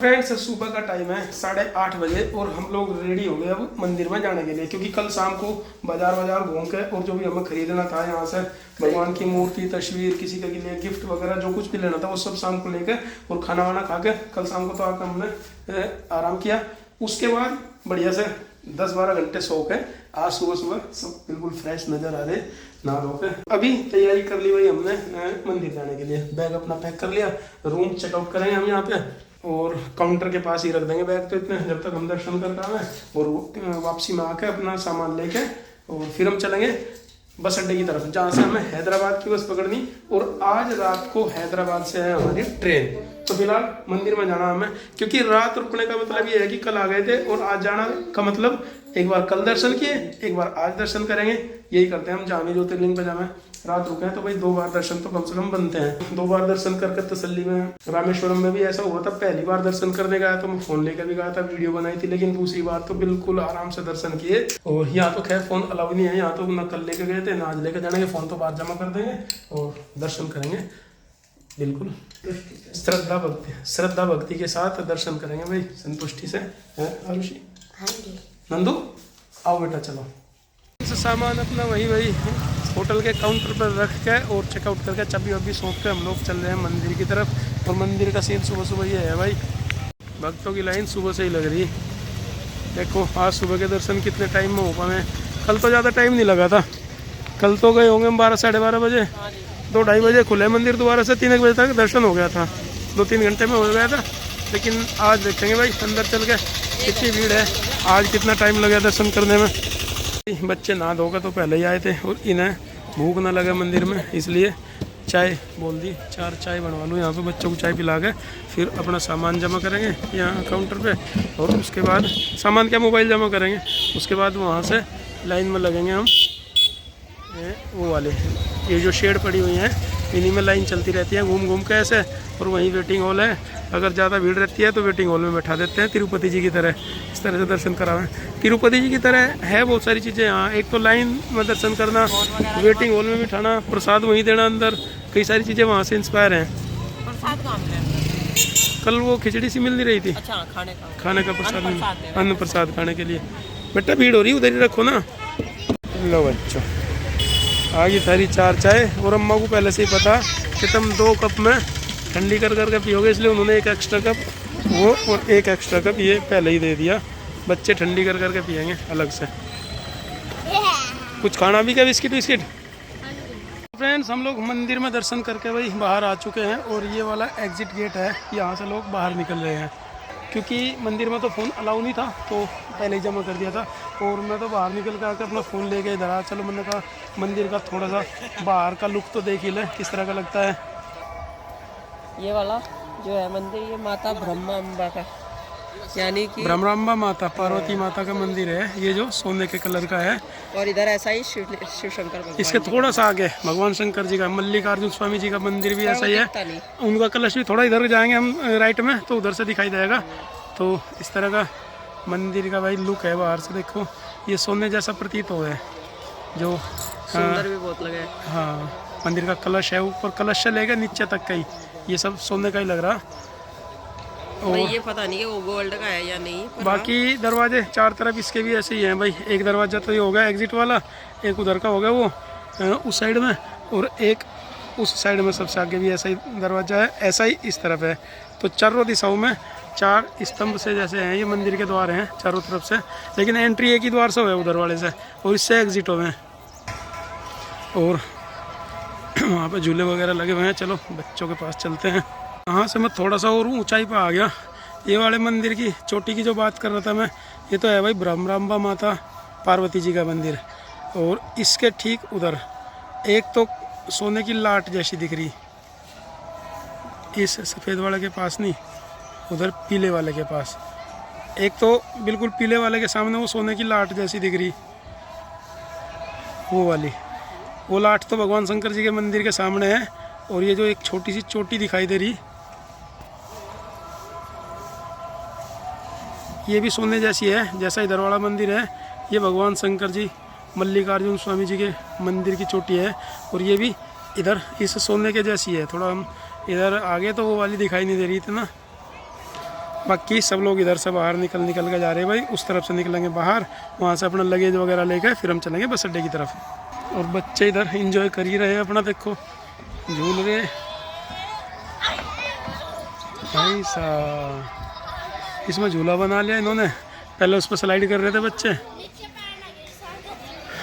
Friends सुबह का time है 8:30 बजे और हम लोग रेडी हो गए अब मंदिर में जाने के लिए, क्योंकि कल शाम को बाजार घूम के और जो भी हमें खरीदना था यहाँ से भगवान की मूर्ति, तस्वीर, किसी के लिए गिफ्ट वगैरह जो कुछ भी लेना था वो सब शाम को लेके और खाना वाना खा के कल शाम को तो आकर हमने आराम किया। उसके बाद बढ़िया से 10-12 घंटे सो के आज सुबह सब बिल्कुल फ्रेश नजर आ रहे, नहा धो के अभी तैयारी कर ली भाई हमने मंदिर जाने के लिए। बैग अपना पैक कर लिया, रूम चेकआउट करेंगे हम यहाँ पे और काउंटर के पास ही रख देंगे बैग, तो इतने जब तक हम दर्शन करता है और वापसी में आके अपना सामान लेके और फिर हम चलेंगे बस अड्डे की तरफ, जहाँ से हमें हैदराबाद की बस पकड़नी और आज रात को हैदराबाद से है हमारी ट्रेन। तो फिलहाल मंदिर में जाना हमें, क्योंकि रात रुकने का मतलब ये है कि कल आ गए थे और आज जाना का मतलब एक बार कल दर्शन किए, एक बार आज दर्शन करेंगे, यही करते हैं हम। जामी ज्योतिर्लिंग पे जाना रात रुके हैं तो भाई 2 बार दर्शन तो कम से कम बनते हैं। 2 बार दर्शन करके तसल्ली में। रामेश्वरम में भी ऐसा हुआ था, पहली बार दर्शन करने गया तो मैं फोन लेकर भी गया था, वीडियो बनाई थी, लेकिन दूसरी बार तो बिल्कुल आराम से दर्शन किए। और यहाँ तो खैर फोन अलाउ नहीं है, यहाँ तो न कल लेके गए थे ना आज लेके जाएंगे, फोन तो बाहर जमा कर देंगे और दर्शन करेंगे बिल्कुल श्रद्धा भक्ति के साथ दर्शन करेंगे भाई, संतुष्टि से। आरुषि, नंदू आओ बेटा चलो। सामान अपना वही होटल के काउंटर पर रख के और चेकआउट करके चाबी वाबी सौंप के हम लोग चल रहे हैं मंदिर की तरफ। और मंदिर का सीन सुबह ये है भाई, भक्तों की लाइन सुबह से ही लग रही है। देखो आज सुबह के दर्शन कितने टाइम में हो पाए, कल तो ज़्यादा टाइम नहीं लगा था, कल तो गए होंगे हम 12-12:30 बजे, 2-2:30 बजे खुले मंदिर, दोबारा से 3 बजे तक दर्शन हो गया था, 2-3 घंटे में हो गया था। लेकिन आज देखेंगे भाई अंदर चल के कितनी भीड़ है, आज कितना टाइम लगा दर्शन करने में। बच्चे नहा धोकर तो पहले ही आए थे और इन्हें भूख ना लगे मंदिर में, इसलिए चाय बोल दी, 4 चाय बनवा लूँ यहाँ पे, बच्चों को चाय पिला के फिर अपना सामान जमा करेंगे यहाँ काउंटर पे और उसके बाद सामान क्या मोबाइल जमा करेंगे, उसके बाद वहाँ से लाइन में लगेंगे हम। वो वाले ये जो शेड पड़ी हुई हैं इन्हीं में लाइन चलती रहती है घूम घूम के ऐसे, और वहीं वेटिंग हॉल है, अगर ज़्यादा भीड़ रहती है तो वेटिंग हॉल में बैठा देते हैं, तिरुपति जी की तरह इस तरह से दर्शन करावें। तिरुपति जी की तरह है बहुत सारी चीज़ें यहाँ, एक तो लाइन में दर्शन करना, वेटिंग हॉल में बिठाना, प्रसाद वहीं देना अंदर, कई सारी चीज़ें वहाँ से इंस्पायर हैं। प्रसाद कहाँ मिला? कल वो खिचड़ी सी मिल नहीं रही थी। अच्छा, खाने का प्रसाद, अन्न प्रसाद खाने के लिए। बेटा भीड़ हो रही उधर ही रखो ना। लो बच्चों आगे सारी 4 चाय, और अम्मा को पहले से ही पता कि तुम 2 कप में ठंडी कर करके पियोगे, इसलिए उन्होंने 1 एक्स्ट्रा कप वो और 1 एक्स्ट्रा कप ये पहले ही दे दिया। बच्चे ठंडी कर करके पियेंगे अलग से। कुछ खाना भी क्या, बिस्किट विस्किट। फ्रेंड्स हम लोग मंदिर में दर्शन करके भाई बाहर आ चुके हैं और ये वाला एग्जिट गेट है, यहाँ से लोग बाहर निकल रहे हैं, क्योंकि मंदिर में तो फ़ोन अलाउ नहीं था तो पहले ही जमा कर दिया था। और मैं तो बाहर निकल के आकर अपना फ़ोन लेके इधर आ, चलो मैंने कहा मंदिर का थोड़ा सा बाहर का लुक तो देख ही ले किस तरह का लगता है। ये वाला जो है मंदिर, ये माता ब्रह्मांबा का, यानी कि ब्रह्मांबा माता, पार्वती माता का मंदिर है, ये जो सोने के कलर का है। और इधर ऐसा ही शिव शंकर भगवान, इसके थोड़ा सा आगे भगवान शंकर जी का, मल्लिकार्जुन स्वामी जी का मंदिर भी ऐसा ही है। उनका कलश भी थोड़ा इधर जाएंगे हम राइट में तो उधर से दिखाई देगा। तो इस तरह का मंदिर का भाई लुक है बाहर से, देखो ये सोने जैसा प्रतीत हो है, जो सुंदर भी बहुत लगे। हाँ मंदिर का कलश है, ऊपर कलश से लेकर नीचे तक का ही ये सब सोने का ही लग रहा। और ये पता नहीं कि वो गोल्ड का है या नहीं, बाकी दरवाजे 4 तरफ इसके भी ऐसे ही हैं भाई। एक दरवाजा तो ये हो गया एग्जिट वाला, एक उधर का हो गया वो उस साइड में, और एक उस साइड में सबसे आगे भी ऐसा ही दरवाजा है, ऐसा ही इस तरफ है। तो चारों दिशाओं में 4 स्तंभ से जैसे हैं, ये मंदिर के द्वार हैं चारों तरफ से, लेकिन एंट्री एक ही द्वार से हो है उधर वाले से, और इससे एग्जिट हुए हैं। और वहाँ पे झूले वगैरह लगे हुए हैं, चलो बच्चों के पास चलते हैं। यहाँ से मैं थोड़ा सा और ऊंचाई पर आ गया। ये वाले मंदिर की चोटी की जो बात कर रहा था मैं, ये तो है भाई ब्रह्मांबा माता पार्वती जी का मंदिर, और इसके ठीक उधर एक तो सोने की लाट जैसी दिख रही, इस सफ़ेद वाले के पास नहीं, उधर पीले वाले के पास, एक तो बिल्कुल पीले वाले के सामने वो सोने की लाट जैसी दिख रही, वो वाली, वो लाट तो भगवान शंकर जी के मंदिर के सामने है। और ये जो एक छोटी सी चोटी दिखाई दे रही, ये भी सोने जैसी है, जैसा इधर वाला मंदिर है। ये भगवान शंकर जी मल्लिकार्जुन स्वामी जी के मंदिर की चोटी है, और ये भी इधर इस सोने के जैसी है। थोड़ा हम इधर आगे तो वो वाली दिखाई नहीं दे रही थी ना, बाकी सब लोग इधर से बाहर निकल के जा रहे हैं भाई। उस तरफ से निकलेंगे बाहर, वहाँ से अपना लगेज वगैरह लेकर फिर हम चलेंगे बस अड्डे की तरफ। और बच्चे इधर एंजॉय कर ही रहे हैं अपना, देखो झूल रहे भाई साहब। इसमें झूला बना लिया इन्होंने, पहले उस पर स्लाइड कर रहे थे बच्चे।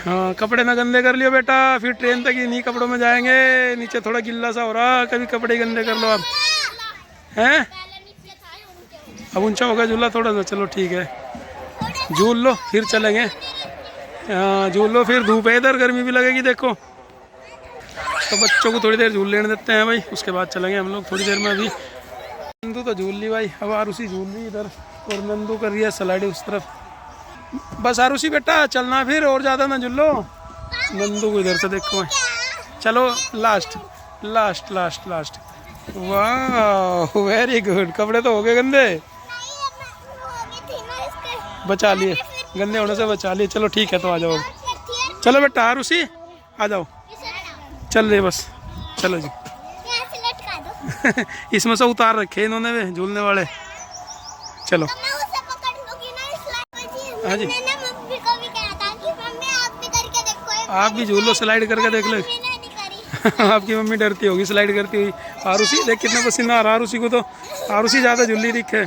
हाँ, कपड़े ना गंदे कर लियो बेटा, फिर ट्रेन तक इन्हीं कपड़ों में जाएंगे। नीचे थोड़ा गिल्ला सा हो रहा, कभी कपड़े गंदे कर लो आप हैं। अब ऊंचा होगा झूला थोड़ा सा, चलो ठीक है झूल लो फिर चलेंगे। हाँ झूल लो, फिर धूप है इधर, गर्मी भी लगेगी देखो। तो बच्चों को थोड़ी देर झूल लेने देते हैं भाई, उसके बाद चलेंगे हम लोग थोड़ी देर में। अभी नंदू तो झूल ली भाई, अब आरुषि झूल ली इधर, और नंदू कर रही है स्लाइड उस तरफ। बस आरुषि बेटा चलना फिर, और ज़्यादा ना झूल लो। नंदू को इधर से देखो, चलो लास्ट लास्ट लास्ट लास्ट। वाह वेरी गुड। कपड़े तो हो गए गंदे, बचा लिए, गंदे होने से बचा लिए। चलो ठीक है तो आ जाओ, चलो बेटा आरुषि आ जाओ, चल रहे बस, चलो जी। इसमें से उतार रखे इन्होंने वे झूलने वाले, चलो। हाँ जी आप भी झूल लो, स्लाइड करके देख लो। आपकी मम्मी डरती होगी स्लाइड करती हुई। आरुषि देख कितना पसीना आ रहा आरुषि को, तो आरुषि ज्यादा झूली दिखे।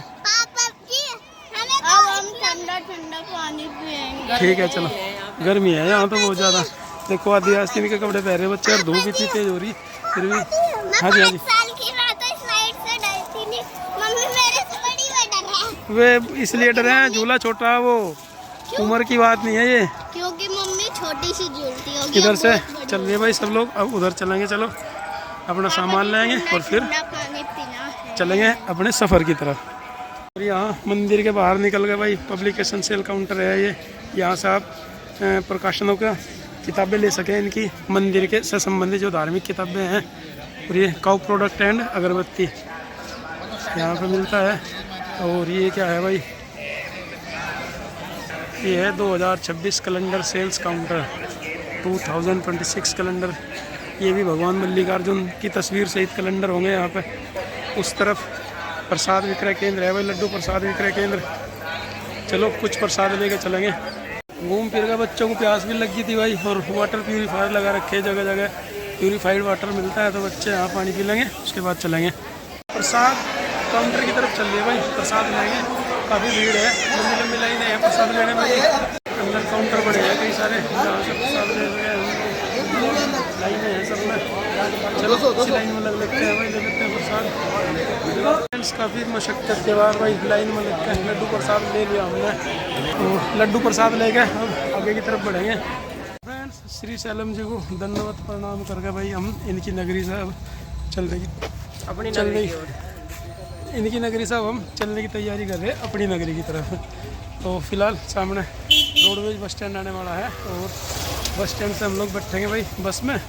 ठीक है चलो, गर्मी है यहाँ तो बहुत ज़्यादा। देखो आदि आस्तीन के कपड़े पहने बच्चे, और धूप इतनी तेज हो रही फिर भी। हाँ जी हाँ जी, वे इसलिए डरे हैं, झूला छोटा है वो, उम्र की बात नहीं है ये, क्योंकि मम्मी छोटी सी झूलती होगी। इधर से चल रहे भाई सब लोग, अब उधर चलेंगे। चलो अपना सामान लाएंगे और फिर चलेंगे अपने सफ़र की तरफ। और यहाँ मंदिर के बाहर निकल गए भाई, पब्लिकेशन सेल काउंटर है ये। यहाँ से आप प्रकाशनों का किताबें ले सकें, इनकी मंदिर के से संबंधित जो धार्मिक किताबें हैं। और ये काउ प्रोडक्ट एंड अगरबत्ती यहाँ पे मिलता है। और ये क्या है भाई, ये है 2026 कैलेंडर सेल्स काउंटर, 2026 कैलेंडर। ये भी भगवान मल्लिकार्जुन की तस्वीर सहित कैलेंडर होंगे यहाँ पे। उस तरफ प्रसाद विक्रय केंद्र है भाई, लड्डू प्रसाद विक्रय केंद्र। चलो कुछ प्रसाद लेके चलेंगे। घूम फिर कर बच्चों को प्यास भी लगी थी भाई, और वाटर प्यूरीफायर लगा रखे जगह जगह, प्यूरीफाइड वाटर मिलता है, तो बच्चे यहाँ पानी पी लेंगे, उसके बाद चलेंगे। प्रसाद काउंटर की तरफ चल रही है भाई, प्रसाद लेंगे। काफ़ी भीड़ है, लंबी लंबी लाइन है प्रसाद लेने में। अंदर काउंटर बड़े हैं कई सारे, जहाँ से प्रसाद ले सके। लाइनें हैं सब में, चलो उसी लाइन में लग लेते हैं भाई, ले लेते हैं प्रसाद। फ्रेंड्स काफ़ी मशक्क़त के बाद भाई लाइन में लगते हैं। लड्डू प्रसाद ले लिया हमने, तो लड्डू प्रसाद लेके अब आगे की तरफ बढ़ेंगे। फ्रेंड्स श्री सैलम जी को धन्यवाद प्रणाम करके भाई हम इनकी नगरी से अब चल रही अपनी चल नगरी रही इनकी नगरी से अब हम चलने की तैयारी कर रहे हैं अपनी नगरी की तरफ। तो फिलहाल सामने रोडवेज बस स्टैंड आने वाला है, और बस स्टैंड से हम लोग बैठेंगे भाई बस में।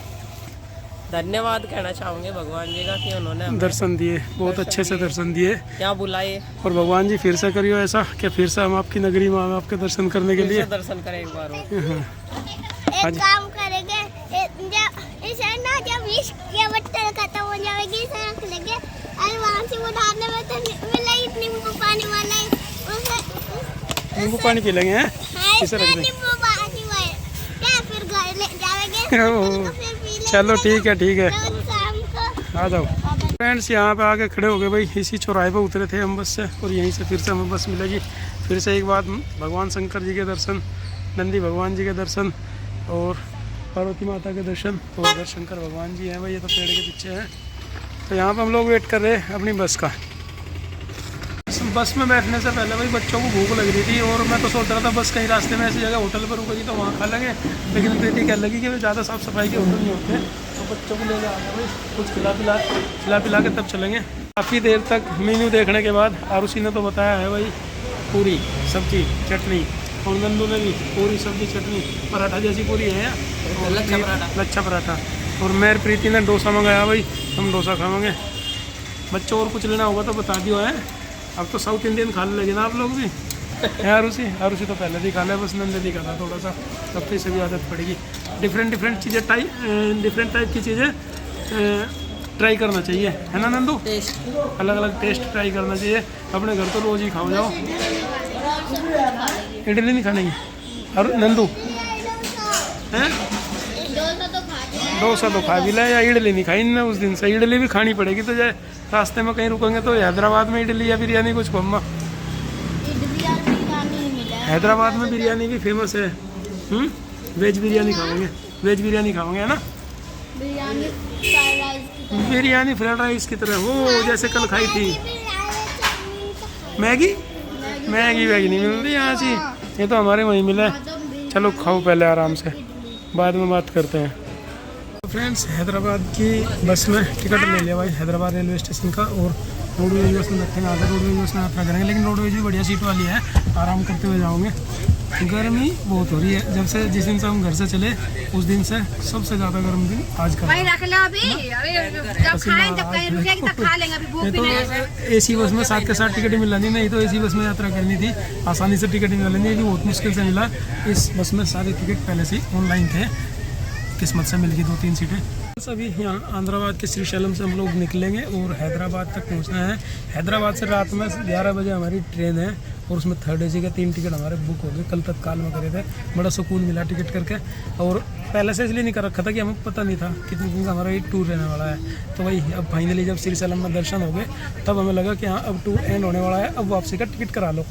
धन्यवाद कहना चाहूँगे भगवान जी का कि उन्होंने हमें दर्शन दिए, बहुत अच्छे से दर्शन दिए। यहाँ बुलाए, और भगवान जी फिर से करियो ऐसा कि फिर से हम आपकी नगरी में आपके दर्शन करने के लिए दर्शन करें एक बार। एक काम करेंगे, इसे ना जब ये बट्टर खत्म हो जाएगी इसे रख लेंगे, और वहाँ से उठाने में तो मिला नींबू पानी वाला, नींबू पानी पी लेंगे हैं, इसे रख देंगे। नींबू पानी वाला क्या फिर घर ले जाएंगे। चलो ठीक है ठीक है, शाम को आ जाओ। फ्रेंड्स यहाँ पे आके खड़े हो गए भाई, इसी चौराहे पे उतरे थे हम बस से, और यहीं से फिर से हमें बस मिलेगी। फिर से एक बात, भगवान शंकर जी के दर्शन, नंदी भगवान जी के दर्शन, और पार्वती माता के दर्शन। तो उधर शंकर भगवान जी हैं भाई, ये तो पेड़ के पीछे हैं। तो यहाँ पे हम लोग वेट कर रहे हैं अपनी बस का। बस में बैठने से पहले भाई बच्चों को भूख लग रही थी, और मैं तो सोच रहा था बस कहीं रास्ते में ऐसी जगह होटल पर रुकेगी तो वहाँ खा लेंगे, लेकिन प्रीति कह लगी कि वे ज़्यादा साफ़ सफाई के होटल नहीं होते, तो बच्चों को ले जाते भाई, कुछ खिला पिला के तब चलेंगे। काफ़ी देर तक मेन्यू देखने के बाद आरुषि ने तो बताया है भाई पूरी सब्जी चटनी, और नंदू ने भी पूरी सब्जी चटनी पराठा जैसी पूरी है, लच्छा पराठा। और मैं प्रीति ने डोसा मंगाया भाई, हम डोसा खाएंगे। बच्चों और कुछ लेना होगा तो बता दियो है। अब तो साउथ इंडियन खाने लगे ना आप लोग भी। आरुषि तो पहले भी खा लिया, बस नंदे नहीं खाता थोड़ा सा, तब से भी आदत पड़ेगी। डिफरेंट चीज़ें डिफरेंट टाइप की चीज़ें ट्राई करना चाहिए, है ना नंदू? टेस्ट अलग अलग टेस्ट ट्राई करना चाहिए। अपने घर तो रोज ही खाओ जाओ। इडली नहीं खाने की और नंदू हैं? डोसा तो खा भी ले या इडली नहीं खाई ना उस दिन से। इडली भी खानी पड़ेगी तो जाए रास्ते में कहीं रुकेंगे तो हैदराबाद में इडली या बिरयानी कुछ खम्मा। हैदराबाद में बिरयानी भी फेमस है। वेज बिरयानी खाओगे? वेज बिरयानी खाओगे, है ना? बिरयानी फ्राइड राइस की तरह वो जैसे कल खाई थी। मैगी मैगी वैगी नहीं मिलती यहाँ से, ये तो हमारे वहीं मिला है। चलो खाओ पहले आराम से, बाद में बात करते हैं। तो फ्रेंड्स हैदराबाद की बस में टिकट ले लिया भाई, हैदराबाद रेलवे स्टेशन का। और रोडवेज बस में बैठेंगे, आगे रोडवेज बस में यात्रा करेंगे। लेकिन रोडवेज भी बढ़िया सीट वाली है, आराम करते हुए जाओगे। गर्मी बहुत हो रही है, जब से जिस दिन से हम घर से चले उस दिन से सबसे ज़्यादा गर्म दिन आज का। तो एसी बस में साथ के साथ टिकट मिल रही, नहीं तो एसी बस में यात्रा करनी थी, आसानी से टिकट मिल रही, भी बहुत मुश्किल से मिला। इस बस में सारे टिकट पहले से ऑनलाइन थे, किस्मत से मिल गई 2-3 सीटें। अभी यहाँ आंध्राबाद के श्रीशैलम से हम लोग निकलेंगे और हैदराबाद तक पहुँचना है। हैदराबाद से रात में 11 बजे हमारी ट्रेन है और उसमें 3rd AC के 3 टिकट हमारे बुक हो गए। कल तत्काल में करे थे, बड़ा सुकून मिला टिकट करके। और पहले से इसलिए नहीं कर रखा था कि हमें पता नहीं था कितने दिन का हमारा ये टूर रहने वाला है। तो वही अब फाइनली जब श्रीशैलम में दर्शन हो गए तब हमें लगा कि हाँ अब टूर एंड होने वाला है, अब वापसी का टिकट करा लो।